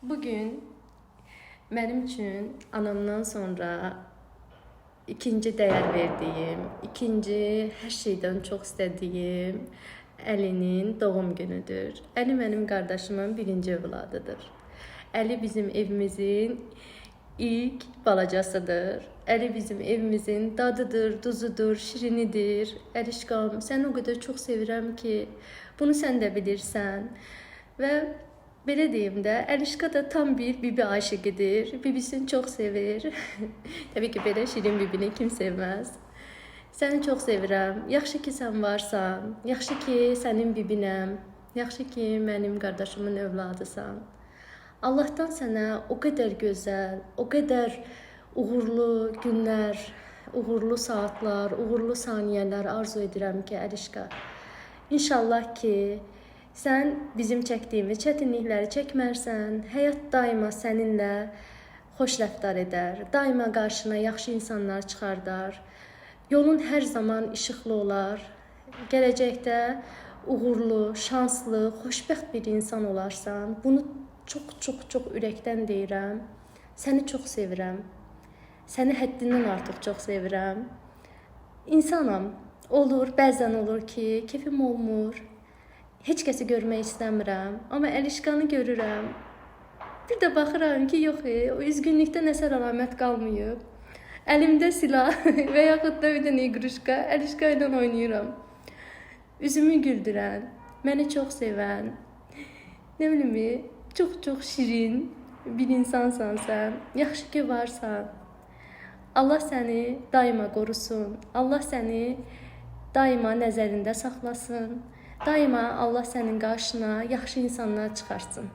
Bugün benim için anamdan sonra ikinci değer verdiğim, ikinci her şeyden çok istediğim Əlinin doğum günüdür. Əli mənim qardaşımın birinci övladıdır. Əli bizim evimizin ilk balacasıdır. Əli bizim evimizin dadıdır, duzudur, şirinidir. Əlişqam, səni o qədər çox sevirəm ki, bunu sən də bilirsən. Və belə deyim də, Əlişqa da tam bir bibi aşiqidir. Bibisini çox sevir. Təbii ki, belə şirin bibini kim sevməz. Səni çox sevirəm. Yaxşı ki, sən varsan. Yaxşı ki, sənin bibinəm. Yaxşı ki, mənim qardaşımın övladısan. Allahdan sənə o qədər gözəl, o qədər uğurlu günlər, uğurlu saatlar, uğurlu saniyələr arzu edirəm ki, Əlişqa. İnşallah ki, sən bizim çəkdiyimiz çətinlikləri çəkmərsən, həyat daima səninlə xoş rəftar edər, daima qarşına yaxşı insanlar çıxardar, yolun hər zaman işıqlı olar, gələcəkdə uğurlu, şanslı, xoşbəxt bir insan olarsan. Bunu çox ürəkdən deyirəm. Səni çox sevirəm. Səni həddindən artıq çox sevirəm. İnsanam. Olur, bəzən olur ki, keyfim olmur. Heç kəsi görmək istəmirəm, amma Əlişqanı görürəm. Bir də baxıram ki, yox, o üzgünlükdə nəsə əlamət qalmayıb. Əlimdə silah və yaxud da bir dənə iqruşka, Əlişqa ilə oynayıram. Üzümü güldürən, məni çox sevən, nə bilim, çox şirin bir insansan sən. Yaxşı ki, varsan. Allah səni daima qorusun. Allah səni daima nəzərində saxlasın. Daima Allah sənin qarşına yaxşı insanlar çıxarsın.